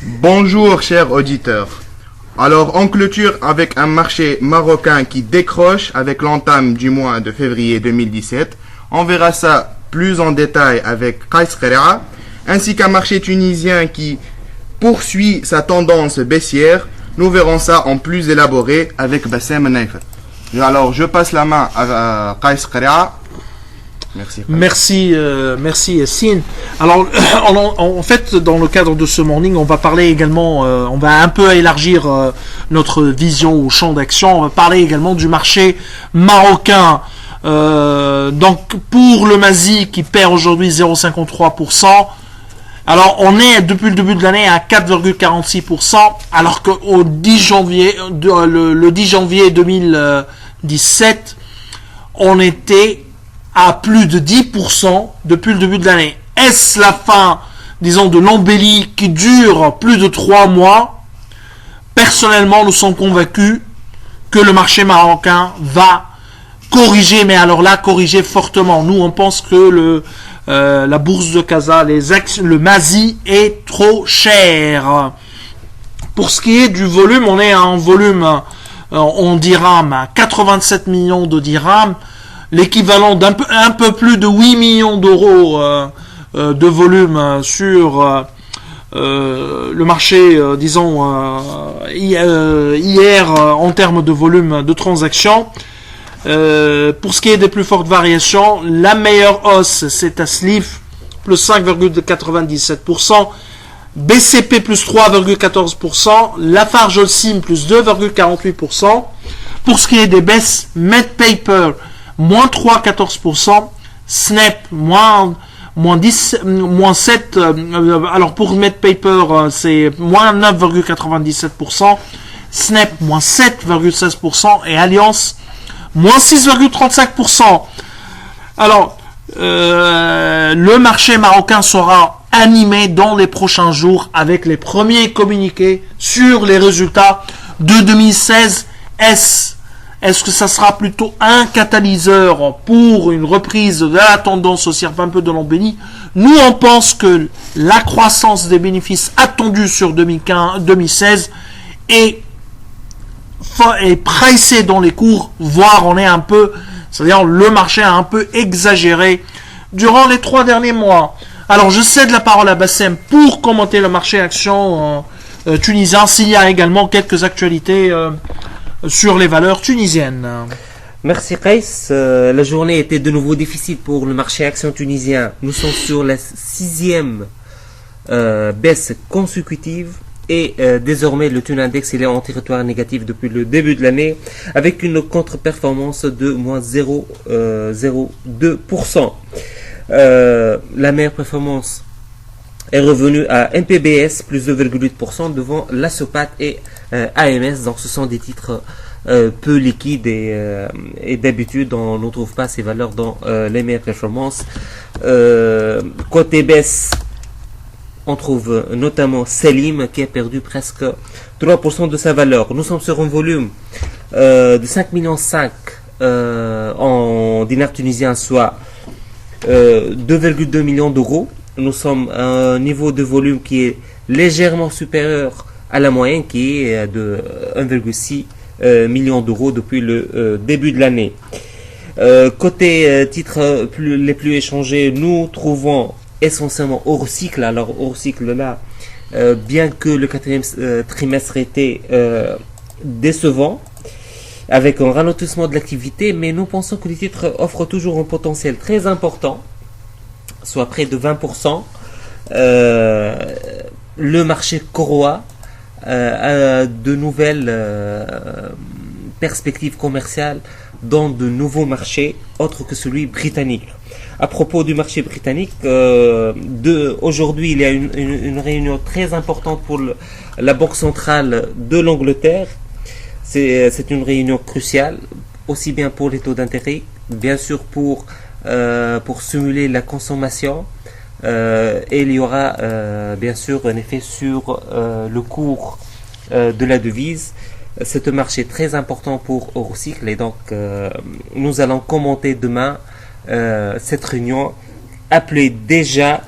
Bonjour chers auditeurs. Alors on clôture avec un marché marocain qui décroche avec l'entame du mois de février 2017. On verra ça plus en détail avec Qais Qaraa, ainsi qu'un marché tunisien qui poursuit sa tendance baissière. Nous verrons ça en plus élaboré avec Bassem Naifat. Alors je passe la main à Qais Qaraa. Merci. Merci Yassine. Alors, en fait, dans le cadre de ce morning, on va parler également, on va un peu élargir notre vision au champ d'action. On va parler également du marché marocain. Donc, pour le Mazi qui perd aujourd'hui 0,53%. Alors, on est depuis le début de l'année à 4,46%, alors qu'au 10 janvier, le 10 janvier 2017, on était à plus de 10% depuis le début de l'année. Est-ce la fin, disons, de l'embellie qui dure plus de 3 mois? Personnellement, nous sommes convaincus que le marché marocain va corriger, mais alors là, corriger fortement. Nous, on pense que la bourse de Casa, le Mazi est trop cher. Pour ce qui est du volume, on est à un volume en dirhams à 87 millions de dirhams, l'équivalent un peu plus de 8 millions d'euros de volume sur le marché, disons, hier en termes de volume de transactions. Pour ce qui est des plus fortes variations, la meilleure hausse, c'est Aslif, plus 5,97%, BCP plus 3,14%, Lafarge Holcim plus 2,48%. Pour ce qui est des baisses, Medpaper moins 3,14%, Snap moins 7, alors pour Medpaper c'est moins 9,97%, Snap moins 7,16% et Alliance moins 6,35%. Alors, le marché marocain sera animé dans les prochains jours avec les premiers communiqués sur les résultats de 2016. Est-ce que ça sera plutôt un catalyseur pour une reprise de la tendance haussière, un peu de l'embellie? Nous, on pense que la croissance des bénéfices attendue sur 2016 est pricée dans les cours, voire on est un peu, c'est-à-dire le marché a un peu exagéré durant les 3 derniers mois. Alors, je cède la parole à Bassem pour commenter le marché action tunisien, s'il y a également quelques actualités sur les valeurs tunisiennes. Merci Qais. La journée était de nouveau difficile pour le marché action tunisien. Nous sommes sur la 6e baisse consécutive et désormais le Tun Index il est en territoire négatif depuis le début de l'année avec une contre-performance de moins 0,02%. La meilleure performance est revenue à MPBS plus 2,8% devant la Sopat et AMS. Donc ce sont des titres peu liquides et d'habitude on ne trouve pas ces valeurs dans les meilleures performances. Côté baisse, on trouve notamment Selim qui a perdu presque 3% de sa valeur. Nous sommes sur un volume de 5,5 millions en dinars tunisiens, soit 2,2 millions d'euros. Nous sommes à un niveau de volume qui est légèrement supérieur à la moyenne qui est de 1,6 million d'euros depuis le début de l'année. Côté titres les plus échangés, nous trouvons essentiellement Eurocycle. Alors Eurocycle là, bien que le 4e trimestre était décevant, avec un ralentissement de l'activité, mais nous pensons que les titres offrent toujours un potentiel très important, soit près de 20%. Le marché corois a de nouvelles perspectives commerciales dans de nouveaux marchés autres que celui britannique. À propos du marché britannique, aujourd'hui il y a une réunion très importante pour la Banque centrale de l'Angleterre. C'est une réunion cruciale, aussi bien pour les taux d'intérêt, bien sûr pour stimuler la consommation, et il y aura bien sûr un effet sur le cours de la devise. C'est un marché très important pour Eurocycle et donc nous allons commenter demain cette réunion appelé déjà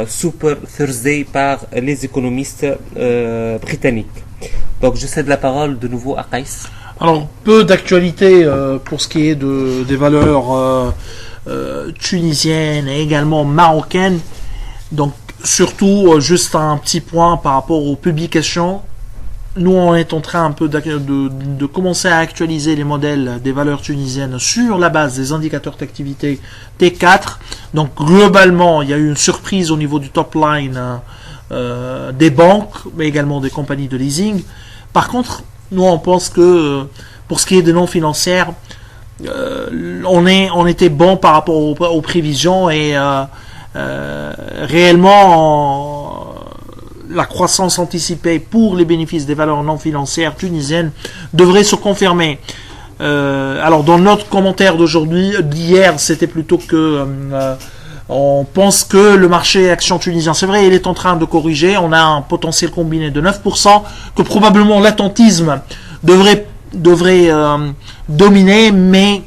Super Thursday par les économistes britanniques. Donc je cède la parole de nouveau à Kais. Alors, peu d'actualité pour ce qui est des valeurs tunisiennes et également marocaines. Donc, surtout, juste un petit point par rapport aux publications. Nous, on est en train un peu de commencer à actualiser les modèles des valeurs tunisiennes sur la base des indicateurs d'activité T4. Donc, globalement, il y a eu une surprise au niveau du top line des banques, mais également des compagnies de leasing. Par contre, nous, on pense que pour ce qui est des non financières, on était bon par rapport aux prévisions et réellement la croissance anticipée pour les bénéfices des valeurs non financières tunisiennes devrait se confirmer. Alors dans notre commentaire d'hier, c'était plutôt que on pense que le marché action tunisien, c'est vrai, il est en train de corriger. On a un potentiel combiné de 9%, que probablement l'attentisme devrait dominer, mais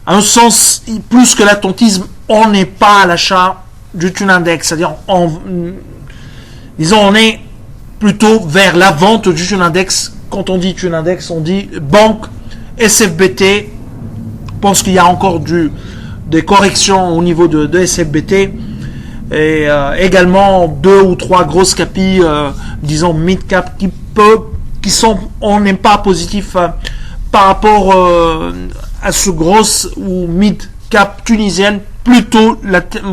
à un sens, plus que l'attentisme, on n'est pas à l'achat du Tune Index. C'est-à-dire, on est plutôt vers la vente du Tune Index. Quand on dit Tune Index, on dit banque, SFBT. Je pense qu'il y a encore des corrections au niveau de SFBT. Et également 2 ou 3 grosses capis, disons mid-cap, on n'est pas positif par rapport à ce grosse ou mid-cap tunisienne. Plutôt,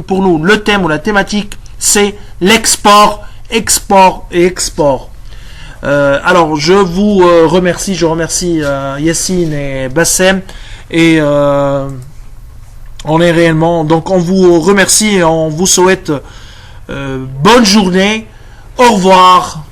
pour nous, le thème ou la thématique, c'est l'export, export et export. Alors, je vous remercie, Yassine et Bassem, et on est réellement, donc on vous remercie et on vous souhaite bonne journée, au revoir.